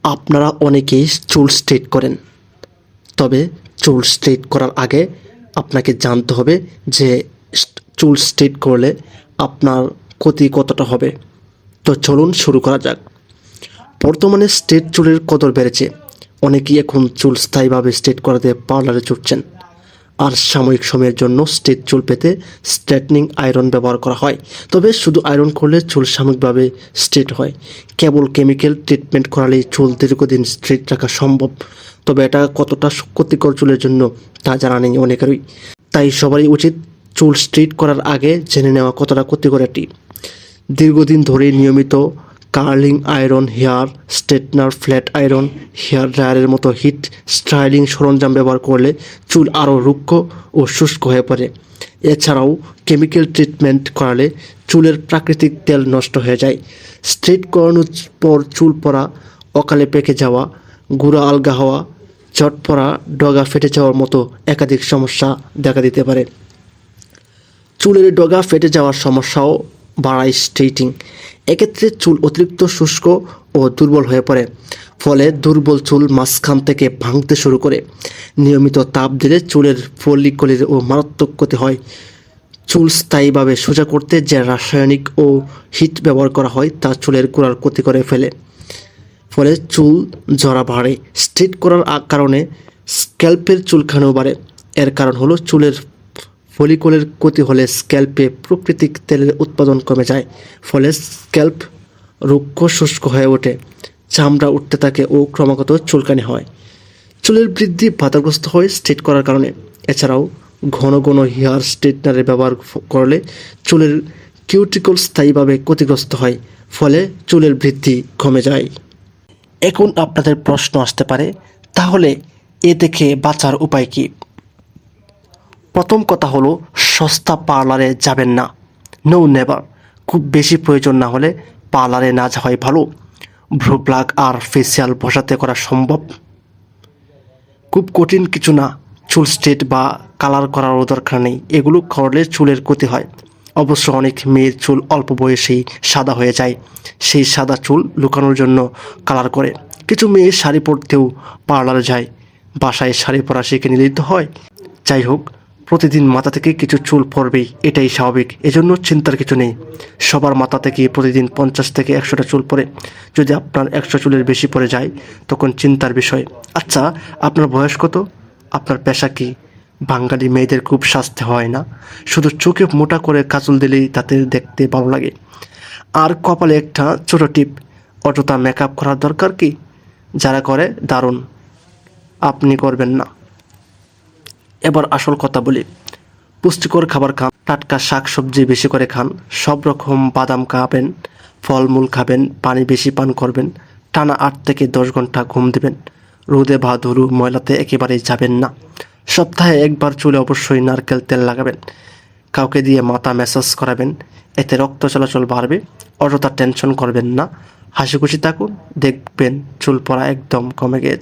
আপনারা অনেকেই চুল স্ট্রেট করেন, তবে চুল স্ট্রেট করার আগে আপনাকে জানতে হবে যে চুল স্ট্রেট করলে আপনার ক্ষতি কতটা হবে। তো চলুন শুরু করা যাক। বর্তমানে স্ট্রেট চুলের কদর বেড়েছে। অনেকেই এখন চুল স্থায়ীভাবে স্ট্রেট করাতে পার্লারে ছুটছেন, আর সাময়িক সময়ের জন্য স্ট্রেট চুল পেতে স্ট্রেটনিং আয়রন ব্যবহার করা হয়। তবে শুধু আয়রন করলে চুল সাময়িকভাবে স্ট্রেট হয়, কেবল কেমিক্যাল ট্রিটমেন্ট করালেই চুল দীর্ঘদিন স্ট্রেট রাখা সম্ভব। তবে এটা কতটা ক্ষতিকর চুলের জন্য তা জানা নেই অনেকেরই। তাই সবারই উচিত চুল স্ট্রেট করার আগে জেনে নেওয়া কতটা ক্ষতিকর এটি। দীর্ঘদিন ধরে নিয়মিত curling iron, hair straightener, flat iron, hair ড্রায়ারের মতো হিট স্টাইলিং সরঞ্জাম ব্যবহার করলে চুল আরও রুক্ষ ও শুষ্ক হয়ে পড়ে। এছাড়াও কেমিক্যাল ট্রিটমেন্ট করালে চুলের প্রাকৃতিক তেল নষ্ট হয়ে যায়। স্ট্রেট করানোর পর চুল পড়া, অকালে পেকে যাওয়া, গুঁড়া আলগা হওয়া, জট পড়া, ডগা ফেটে যাওয়ার মতো একাধিক সমস্যা দেখা দিতে পারে। চুলের ডগা ফেটে যাওয়ার সমস্যাও বাড়ায় স্ট্রেটিং। এক্ষেত্রে চুল অতিরিক্ত শুষ্ক ও দুর্বল হয়ে পড়ে, ফলে দুর্বল চুল মাঝখান থেকে ভাঙতে শুরু করে। নিয়মিত তাপ দিলে চুলের ফলিকলের ও মারাত্মক ক্ষতি হয়। চুল স্থায়ীভাবে সোজা করতে যে রাসায়নিক ও হিট ব্যবহার করা হয় তা চুলের গোড়ার ক্ষতি করে ফেলে, ফলে চুল ঝরা বাড়ে। স্ট্রেট করার কারণে স্ক্যাল্পের চুলকানিও বাড়ে। এর কারণ হলো চুলের ফলিকলের ক্ষতি হলে স্ক্যাল্পে প্রাকৃতিক তেলের উৎপাদন কমে যায়, ফলে স্ক্যাল্প রুক্ষ শুষ্ক হয়ে ওঠে, চামড়া উঠতে থাকে ও ক্রমাগত চুলকানি হয়। চুলের বৃদ্ধি বাধাগ্রস্ত হয় স্ট্রেট করার কারণে। এছাড়াও ঘন ঘন হেয়ার স্ট্রেটনারের ব্যবহার করলে চুলের কিউটিকল স্থায়ীভাবে ক্ষতিগ্রস্ত হয়, ফলে চুলের বৃদ্ধি কমে যায়। এখন আপনাদের প্রশ্ন আসতে পারে, তাহলে এ থেকে বাঁচার উপায় কী? প্রথম কথা হলো, সস্তা পার্লারে যাবেন না। No never. খুব বেশি প্রয়োজন না হলে পার্লারে না যাওয়াই ভালো। ভ্রু প্লাগ আর ফেসিয়াল বসাতে করা সম্ভব, খুব কঠিন কিছু না। চুল স্ট্রেট বা কালার করারও দরকার নেই, এগুলো করলে চুলের ক্ষতি হয়। অবশ্য অনেক মেয়ের চুল অল্প বয়সেই সাদা হয়ে যায়, সেই সাদা চুল লুকানোর জন্য কালার করে। কিছু মেয়ে শাড়ি পরতেও পার্লারে যায়, বাসায় শাড়ি পরা শিখে নিলেই তো হয়। যাই হোক, প্রতিদিন মাথা থেকে কিছু চুল পড়বেই, এটাই স্বাভাবিক, এজন্য চিন্তার কিছু নেই। সবার মাথা থেকে প্রতিদিন 50 থেকে 100টা চুল পড়ে। যদি আপনার 100 চুলের বেশি পড়ে যায় তখন চিন্তার বিষয়। আচ্ছা, আপনার বয়স কত? আপনার পেশা কী? বাঙালি মেয়েদের খুব সাজতে হয় না, শুধু চোখে মোটা করে কাজল দিলেই তাতে দেখতে ভালো লাগে। আর কপালে একটা ছোটো টিপ, অযথা মেকআপ করার দরকার কি? যারা করে দারুণ, আপনি করবেন না। এবার আসল কথা বলি। পুষ্টিকর খাবার খান, টাটকা শাক সবজি বেশি করে খান, সব রকম বাদাম খাবেন, ফলমূল খাবেন, পানি বেশি পান করবেন, টানা 8 থেকে 10 ঘন্টা ঘুম দেবেন, রোদে বা ধুলো ময়লাতে একেবারেই যাবেন না। সপ্তাহে একবার চুলে অবশ্যই নারকেল তেল লাগাবেন, কাউকে দিয়ে মাথা ম্যাসাজ করাবেন, এতে রক্ত চলাচল বাড়বে। অযথা টেনশন করবেন না, হাসি খুশি থাকুন, দেখবেন চুল পড়া একদম কমে গেছে।